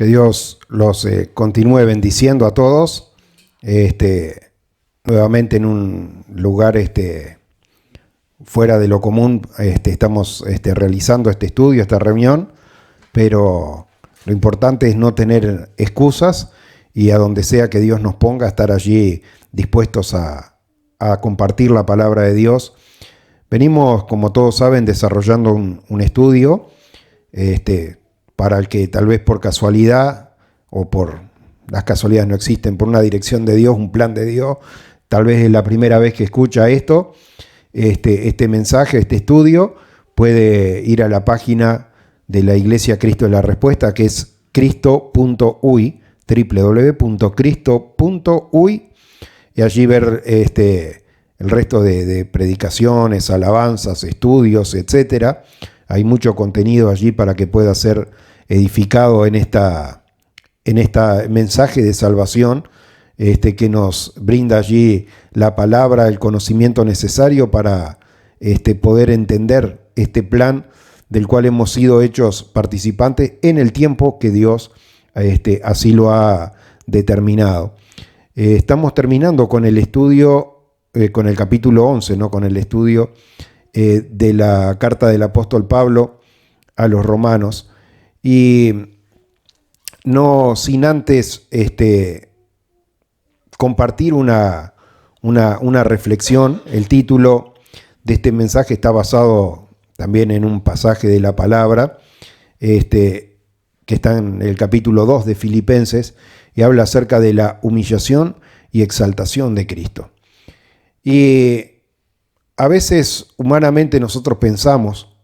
Que Dios los continúe bendiciendo a todos. Nuevamente en un lugar fuera de lo común estamos realizando este estudio, esta reunión, pero lo importante es no tener excusas y a donde sea que Dios nos ponga, estar allí dispuestos a compartir la palabra de Dios. Venimos, como todos saben, desarrollando un estudio para el que tal vez por casualidad, o por las casualidades no existen, por una dirección de Dios, un plan de Dios, tal vez es la primera vez que escucha esto, este mensaje, este estudio, puede ir a la página de la Iglesia Cristo es la Respuesta, que es cristo.uy, www.cristo.uy, y allí ver el resto de predicaciones, alabanzas, estudios, etcétera. Hay mucho contenido allí para que pueda ser edificado en esta mensaje de salvación que nos brinda allí la palabra, el conocimiento necesario para poder entender este plan del cual hemos sido hechos participantes en el tiempo que Dios así lo ha determinado. Estamos terminando con el estudio, con el capítulo 11, ¿no? Con el estudio de la carta del apóstol Pablo a los romanos, y no sin antes compartir una reflexión. El título de este mensaje está basado también en un pasaje de la palabra que está en el capítulo 2 de Filipenses, y habla acerca de la humillación y exaltación de Cristo. Y a veces humanamente nosotros pensamos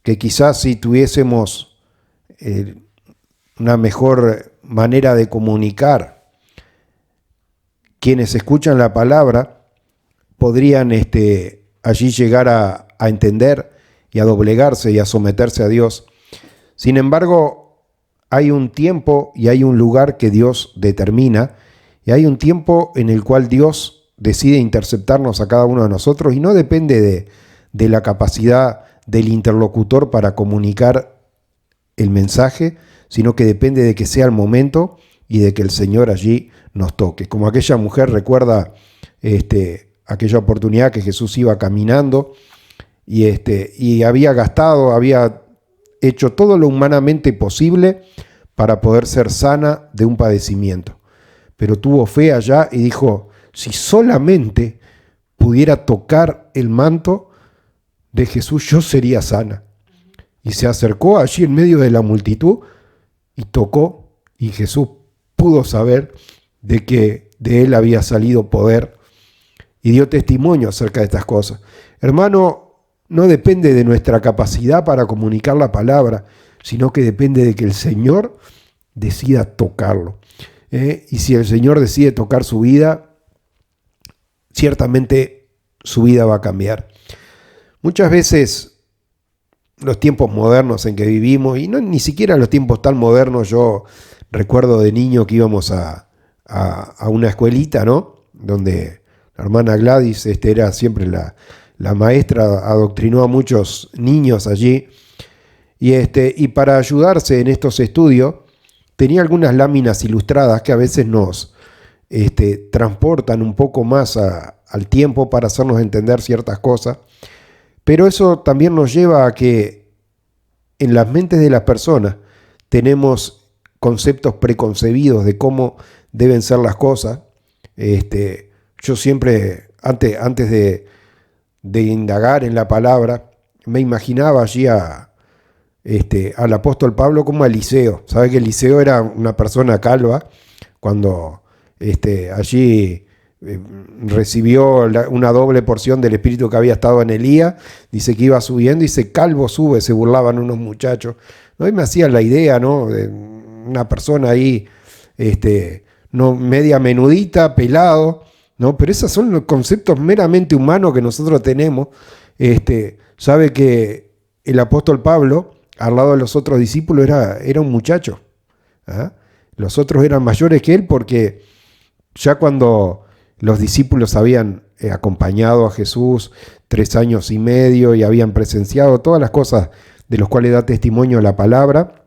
que quizás si tuviésemos una mejor manera de comunicar, quienes escuchan la palabra podrían allí llegar a entender y a doblegarse y a someterse a Dios. Sin embargo, hay un tiempo y hay un lugar que Dios determina, y hay un tiempo en el cual Dios decide interceptarnos a cada uno de nosotros, y no depende de la capacidad del interlocutor para comunicar el mensaje, sino que depende de que sea el momento y de que el Señor allí nos toque. Como aquella mujer, recuerda aquella oportunidad que Jesús iba caminando y había hecho todo lo humanamente posible para poder ser sana de un padecimiento. Pero tuvo fe allá y dijo: si solamente pudiera tocar el manto de Jesús, yo sería sana. Y se acercó allí en medio de la multitud y tocó, y Jesús pudo saber de que de él había salido poder, y dio testimonio acerca de estas cosas. Hermano, no depende de nuestra capacidad para comunicar la palabra, sino que depende de que el Señor decida tocarlo. Y si el Señor decide tocar su vida, ciertamente su vida va a cambiar. Muchas veces los tiempos modernos en que vivimos, y no ni siquiera los tiempos tan modernos, yo recuerdo de niño que íbamos a una escuelita, ¿no? Donde la hermana Gladys era siempre la maestra, adoctrinó a muchos niños allí, y para ayudarse en estos estudios tenía algunas láminas ilustradas que a veces nos transportan un poco más al tiempo para hacernos entender ciertas cosas. Pero eso también nos lleva a que en las mentes de las personas tenemos conceptos preconcebidos de cómo deben ser las cosas. Yo siempre, antes de indagar en la palabra, me imaginaba allí al apóstol Pablo como a Eliseo. ¿Sabe que Eliseo era una persona calva? Cuando allí recibió una doble porción del espíritu que había estado en Elías, dice que iba subiendo y dice: calvo sube, se burlaban unos muchachos, ¿no? Y me hacían la idea, ¿no?, de una persona ahí no media menudita, pelado, ¿no? Pero esos son los conceptos meramente humanos que nosotros tenemos. Sabe que el apóstol Pablo, al lado de los otros discípulos, era un muchacho, ¿ah? Los otros eran mayores que él, porque ya cuando los discípulos habían acompañado a Jesús 3 años y medio y habían presenciado todas las cosas de las cuales da testimonio la palabra,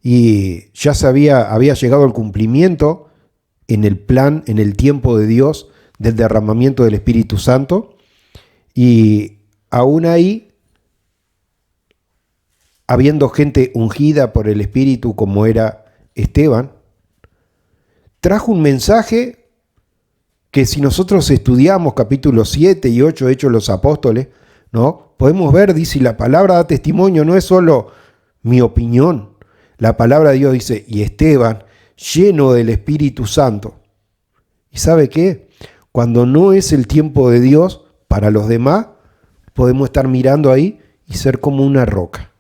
y ya había llegado al cumplimiento en el plan, en el tiempo de Dios, del derramamiento del Espíritu Santo, y aún ahí, habiendo gente ungida por el Espíritu como era Esteban, trajo un mensaje que si nosotros estudiamos capítulos 7 y 8 de Hechos de los Apóstoles, ¿no? Podemos ver, dice, la palabra da testimonio, no es solo mi opinión. La palabra de Dios dice, y Esteban, lleno del Espíritu Santo. ¿Y sabe qué? Cuando no es el tiempo de Dios, para los demás, podemos estar mirando ahí y ser como una roca.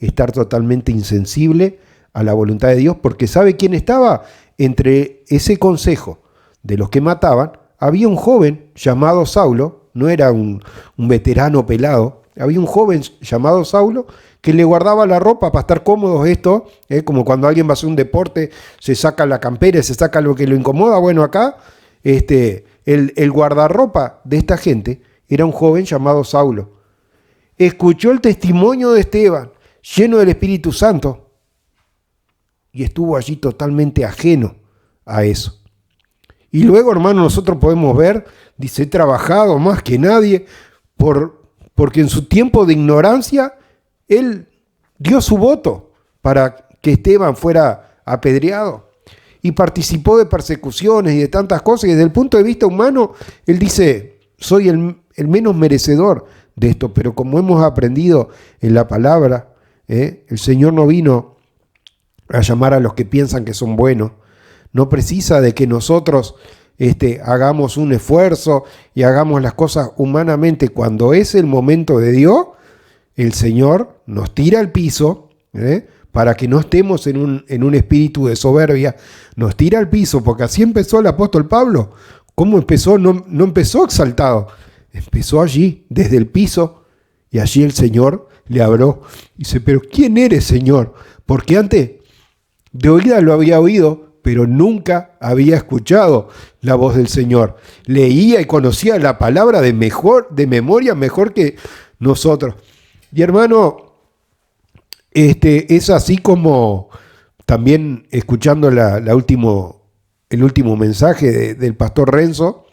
Estar totalmente insensible a la voluntad de Dios, porque ¿sabe quién estaba? Entre ese consejo de los que mataban, había un joven llamado Saulo, no era un veterano pelado, había un joven llamado Saulo que le guardaba la ropa para estar cómodos esto, como cuando alguien va a hacer un deporte, se saca la campera, se saca lo que lo incomoda. Bueno, acá el guardarropa de esta gente era un joven llamado Saulo. Escuchó el testimonio de Esteban, lleno del Espíritu Santo, y estuvo allí totalmente ajeno a eso. Y luego, hermano, nosotros podemos ver, dice, he trabajado más que nadie porque en su tiempo de ignorancia, él dio su voto para que Esteban fuera apedreado y participó de persecuciones y de tantas cosas. Y desde el punto de vista humano, él dice, soy el menos merecedor de esto, pero como hemos aprendido en la palabra, el Señor no vino a llamar a los que piensan que son buenos. No precisa de que nosotros hagamos un esfuerzo y hagamos las cosas humanamente. Cuando es el momento de Dios, el Señor nos tira al piso, para que no estemos en un espíritu de soberbia. Nos tira al piso, porque así empezó el apóstol Pablo. ¿Cómo empezó? No empezó exaltado. Empezó allí, desde el piso, y allí el Señor le habló. Dice, pero ¿quién eres, Señor? Porque antes de oída lo había oído, pero nunca había escuchado la voz del Señor. Leía y conocía la palabra de memoria mejor que nosotros. Y hermano, es así como también escuchando el último mensaje del pastor Renzo,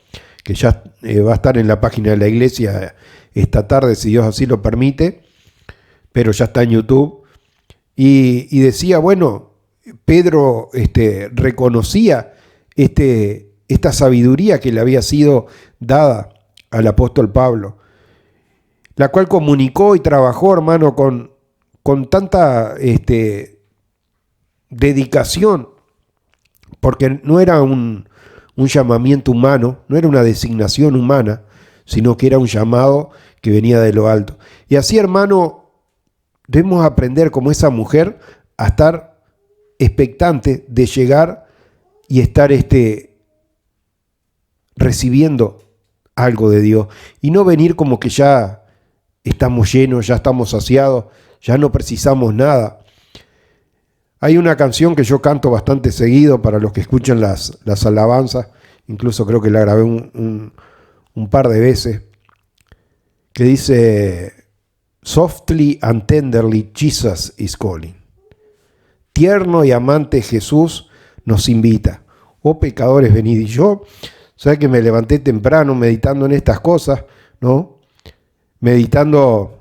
que ya va a estar en la página de la iglesia esta tarde, si Dios así lo permite, pero ya está en YouTube, y decía, bueno, Pedro reconocía esta sabiduría que le había sido dada al apóstol Pablo, la cual comunicó y trabajó, hermano, con tanta dedicación, porque no era un llamamiento humano, no era una designación humana, sino que era un llamado que venía de lo alto. Y así, hermano, debemos aprender como esa mujer a estar expectante de llegar y estar recibiendo algo de Dios, y no venir como que ya estamos llenos, ya estamos saciados, ya no precisamos nada. Hay una canción que yo canto bastante seguido para los que escuchan las alabanzas, incluso creo que la grabé un par de veces, que dice, Softly and tenderly Jesus is calling. Tierno y amante Jesús nos invita. Oh pecadores, venid. Y yo, ¿sabes que me levanté temprano meditando en estas cosas, ¿no? Meditando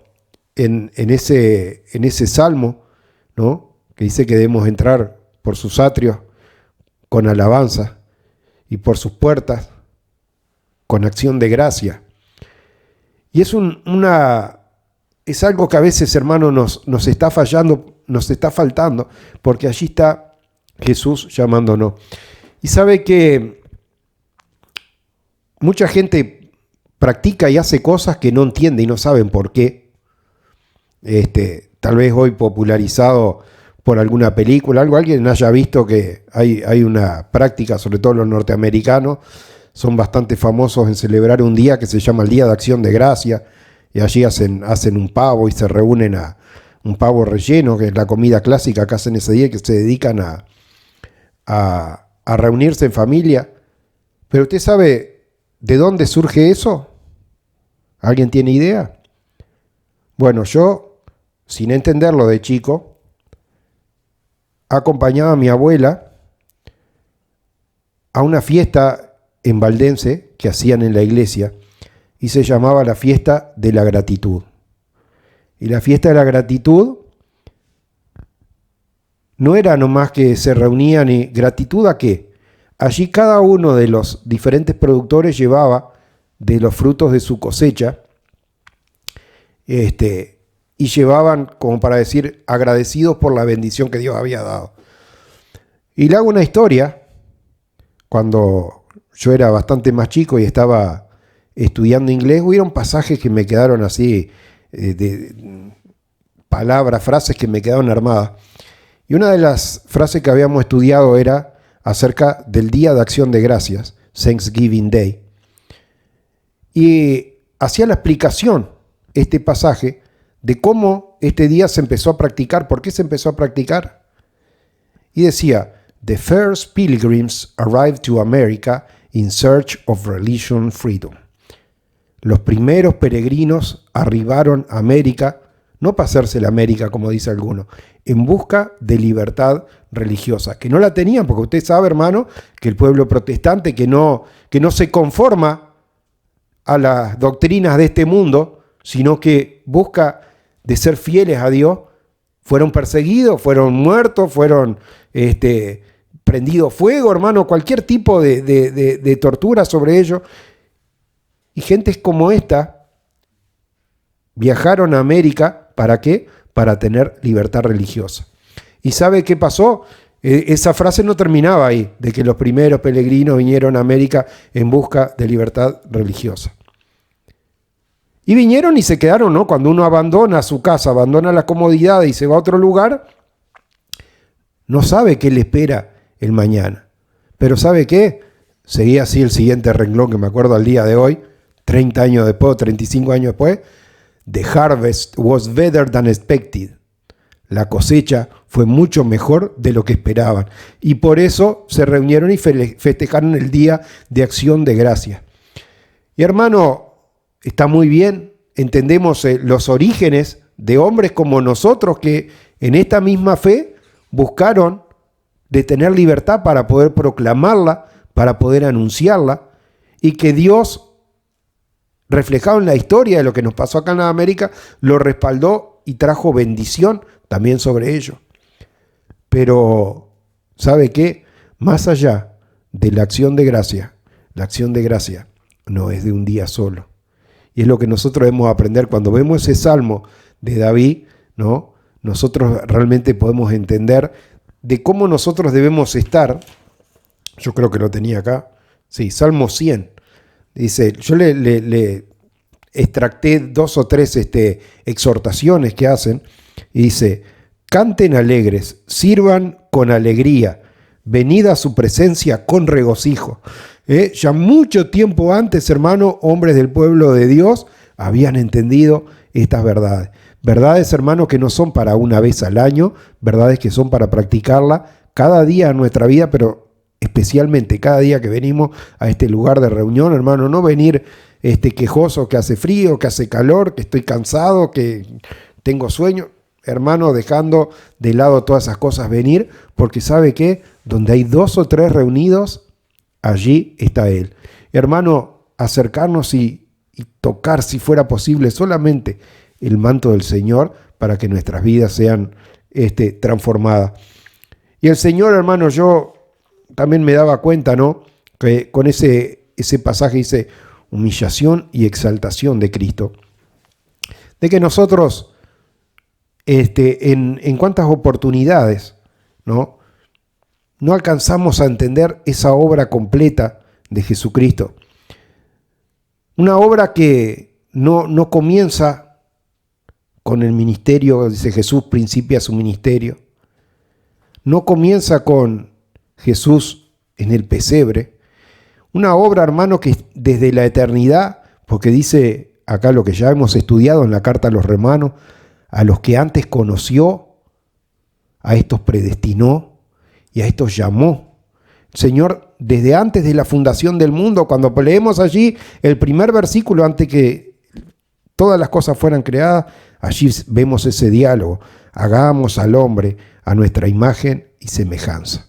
en ese salmo, ¿no? Que dice que debemos entrar por sus atrios con alabanza y por sus puertas con acción de gracia. Y es algo que a veces, hermano, nos está fallando, nos está faltando, porque allí está Jesús llamándonos. Y sabe que mucha gente practica y hace cosas que no entiende y no saben por qué. Tal vez hoy popularizado por alguna película, alguien haya visto que hay una práctica, sobre todo los norteamericanos, son bastante famosos en celebrar un día que se llama el Día de Acción de Gracia, y allí hacen un pavo y se reúnen a un pavo relleno, que es la comida clásica que hacen ese día, que se dedican a reunirse en familia. Pero usted sabe de dónde surge eso. ¿Alguien tiene idea? Bueno, yo, sin entenderlo de chico, acompañaba a mi abuela a una fiesta en Valdense que hacían en la iglesia y se llamaba la fiesta de la gratitud. Y la fiesta de la gratitud no era nomás que se reunían y ¿gratitud a qué? Allí cada uno de los diferentes productores llevaba de los frutos de su cosecha y llevaban como para decir agradecidos por la bendición que Dios había dado. Y le hago una historia. Cuando yo era bastante más chico y estaba estudiando inglés, hubieron pasajes que me quedaron así, de palabras, frases que me quedaron armadas. Y una de las frases que habíamos estudiado era acerca del Día de Acción de Gracias, Thanksgiving Day. Y hacía la explicación, este pasaje, de cómo este día se empezó a practicar, por qué se empezó a practicar. Y decía, "The first pilgrims arrived to America in search of religious freedom." Los primeros peregrinos arribaron a América, no para hacerse la América como dice alguno, en busca de libertad religiosa, que no la tenían, porque usted sabe, hermano, que el pueblo protestante que no se conforma a las doctrinas de este mundo, sino que busca de ser fieles a Dios, fueron perseguidos, fueron muertos, fueron prendidos fuego, hermano, cualquier tipo de tortura sobre ellos. Y gentes como esta viajaron a América, ¿para qué? Para tener libertad religiosa. ¿Y sabe qué pasó? Esa frase no terminaba ahí, de que los primeros peregrinos vinieron a América en busca de libertad religiosa. Y vinieron y se quedaron, ¿no? Cuando uno abandona su casa, abandona la comodidad y se va a otro lugar, no sabe qué le espera el mañana. Pero ¿sabe qué? Seguía así el siguiente renglón que me acuerdo al día de hoy, 30 años después, 35 años después. "The harvest was better than expected." La cosecha fue mucho mejor de lo que esperaban. Y por eso se reunieron y festejaron el Día de Acción de Gracias. Y hermano, está muy bien, entendemos los orígenes de hombres como nosotros que en esta misma fe buscaron de tener libertad para poder proclamarla, para poder anunciarla, y que Dios, reflejado en la historia de lo que nos pasó acá en América, lo respaldó y trajo bendición también sobre ellos. Pero, ¿sabe qué? Más allá de la acción de gracia no es de un día solo. Y es lo que nosotros debemos aprender cuando vemos ese salmo de David, ¿no? Nosotros realmente podemos entender de cómo nosotros debemos estar. Yo creo que lo tenía acá. Sí, Salmo 100. Dice, yo le extracté 2 o 3 exhortaciones que hacen. Y dice, canten alegres, sirvan con alegría, venid a su presencia con regocijo. Ya mucho tiempo antes, hermano, hombres del pueblo de Dios habían entendido estas verdades. Verdades, hermano, que no son para una vez al año, verdades que son para practicarla cada día en nuestra vida, pero especialmente cada día que venimos a este lugar de reunión, hermano, no venir quejoso, que hace frío, que hace calor, que estoy cansado, que tengo sueño. Hermano, dejando de lado todas esas cosas, venir, porque ¿sabe qué? Donde hay 2 o 3 reunidos, allí está Él. Hermano, acercarnos y tocar, si fuera posible, solamente el manto del Señor para que nuestras vidas sean transformadas. Y el Señor, hermano, yo también me daba cuenta, ¿no? Que con ese pasaje dice humillación y exaltación de Cristo. De que nosotros, en cuántas oportunidades, ¿no? No alcanzamos a entender esa obra completa de Jesucristo. Una obra que no comienza con el ministerio, dice Jesús, principia su ministerio. No comienza con Jesús en el pesebre. Una obra, hermano, que desde la eternidad, porque dice acá lo que ya hemos estudiado en la carta a los Romanos, a los que antes conoció, a estos predestinó, y a estos llamó. El Señor, desde antes de la fundación del mundo, cuando leemos allí el primer versículo, antes que todas las cosas fueran creadas, allí vemos ese diálogo. Hagamos al hombre a nuestra imagen y semejanza.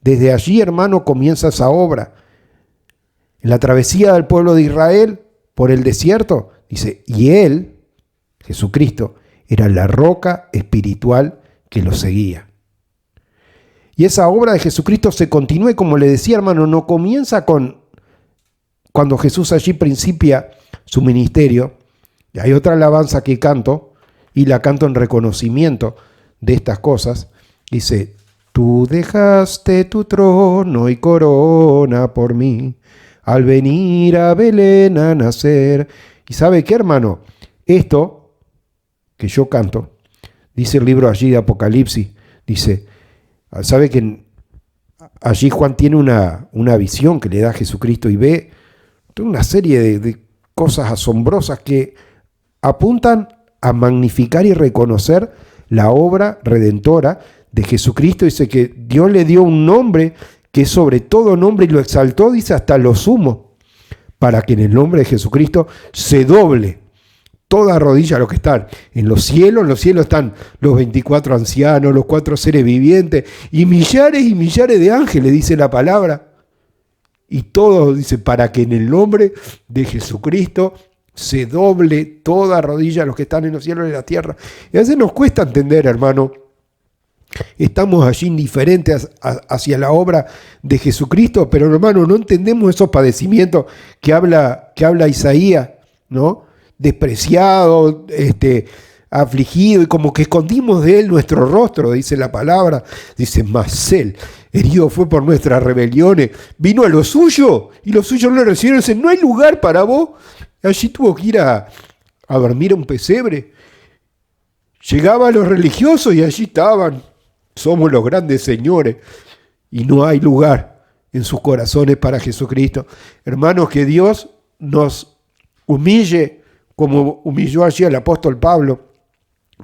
Desde allí, hermano, comienza esa obra. En la travesía del pueblo de Israel por el desierto, dice, y él, Jesucristo, era la roca espiritual que lo seguía. Y esa obra de Jesucristo se continúa, y como le decía, hermano, no comienza cuando Jesús allí principia su ministerio. Y hay otra alabanza que canto, y la canto en reconocimiento de estas cosas. Dice, tú dejaste tu trono y corona por mí, al venir a Belén a nacer. ¿Y sabe qué, hermano? Esto que yo canto, dice el libro allí de Apocalipsis, dice, sabe que allí Juan tiene una visión que le da a Jesucristo y ve toda una serie de cosas asombrosas que apuntan a magnificar y reconocer la obra redentora de Jesucristo. Dice que Dios le dio un nombre que es sobre todo nombre y lo exaltó, dice, hasta lo sumo, para que en el nombre de Jesucristo se doble toda rodilla, los que están en los cielos están los 24 ancianos, los 4 seres vivientes y millares de ángeles, dice la palabra. Y todo, dice, para que en el nombre de Jesucristo se doble toda rodilla, los que están en los cielos y en la tierra. Y a veces nos cuesta entender, hermano. Estamos allí indiferentes hacia la obra de Jesucristo, pero hermano, no entendemos esos padecimientos que habla Isaías, ¿no? Despreciado, afligido, y como que escondimos de él nuestro rostro, dice la palabra. Dice, mas él herido fue por nuestras rebeliones, vino a lo suyo y los suyos no lo recibieron. Dice, no hay lugar para vos. Allí tuvo que ir a dormir a un pesebre. Llegaba a los religiosos y allí estaban. Somos los grandes señores y no hay lugar en sus corazones para Jesucristo. Hermanos, que Dios nos humille como humilló allí al apóstol Pablo,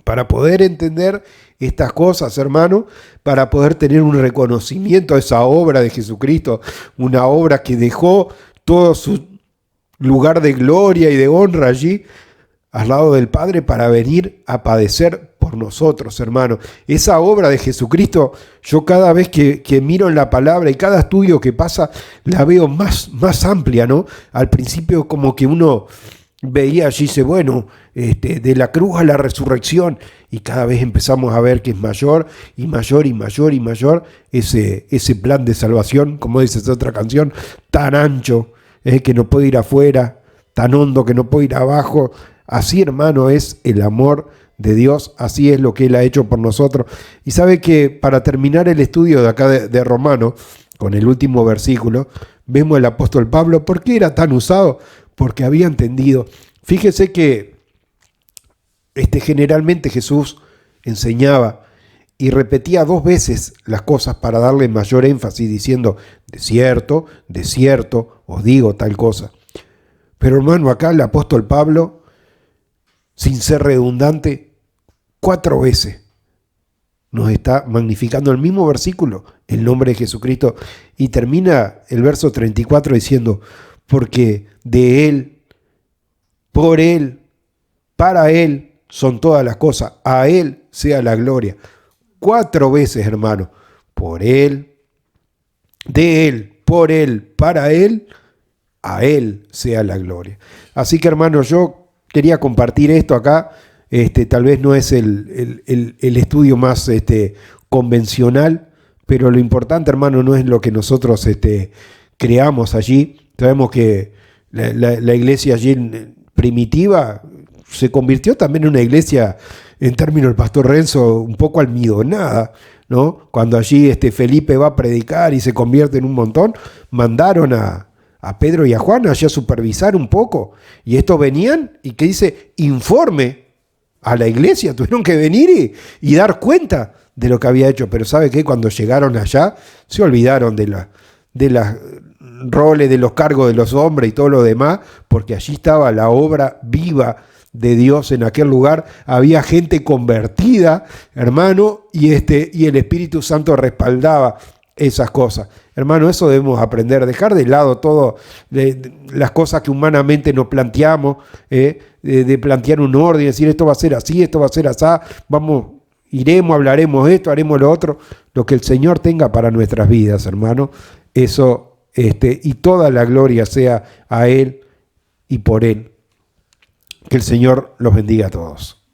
para poder entender estas cosas, hermano, para poder tener un reconocimiento a esa obra de Jesucristo, una obra que dejó todo su lugar de gloria y de honra allí al lado del Padre para venir a padecer por nosotros, hermano. Esa obra de Jesucristo, yo cada vez que miro en la palabra y cada estudio que pasa, la veo más amplia, ¿no? Al principio como que uno veía allí, dice, bueno, de la cruz a la resurrección, y cada vez empezamos a ver que es mayor y mayor y mayor y mayor ese plan de salvación, como dice esa otra canción, tan ancho que no puede ir afuera, tan hondo que no puede ir abajo. Así, hermano, es el amor de Dios, así es lo que Él ha hecho por nosotros. Y sabe que para terminar el estudio de acá de Romanos, con el último versículo, vemos el apóstol Pablo. ¿Por qué era tan usado? Porque había entendido. Fíjese que generalmente Jesús enseñaba y repetía 2 veces las cosas para darle mayor énfasis, diciendo, de cierto, os digo tal cosa. Pero hermano, acá el apóstol Pablo, sin ser redundante, 4 veces nos está magnificando el mismo versículo, el nombre de Jesucristo, y termina el verso 34 diciendo, porque de Él, por Él, para Él son todas las cosas, a Él sea la gloria. 4 veces, hermano, por Él, de Él, por Él, para Él, a Él sea la gloria. Así que, hermano, yo quería compartir esto acá. Tal vez no es el estudio más convencional, pero lo importante, hermano, no es lo que nosotros creamos allí. Sabemos que la iglesia allí primitiva se convirtió también en una iglesia, en términos del pastor Renzo, un poco almidonada, ¿no? Cuando allí Felipe va a predicar y se convierte en un montón, mandaron a Pedro y a Juan allá a supervisar un poco. Y estos venían y que dice, informe a la iglesia, tuvieron que venir y dar cuenta de lo que había hecho. Pero ¿sabe qué? Cuando llegaron allá, se olvidaron de las roles, de los cargos de los hombres y todo lo demás, porque allí estaba la obra viva de Dios en aquel lugar. Había gente convertida, hermano, y el Espíritu Santo respaldaba esas cosas. Hermano, eso debemos aprender, dejar de lado todo las cosas que humanamente nos planteamos, de plantear un orden, decir esto va a ser así, esto va a ser así, vamos, iremos, hablaremos esto, haremos lo otro, lo que el Señor tenga para nuestras vidas, hermano, eso, y toda la gloria sea a Él y por Él. Que el Señor los bendiga a todos.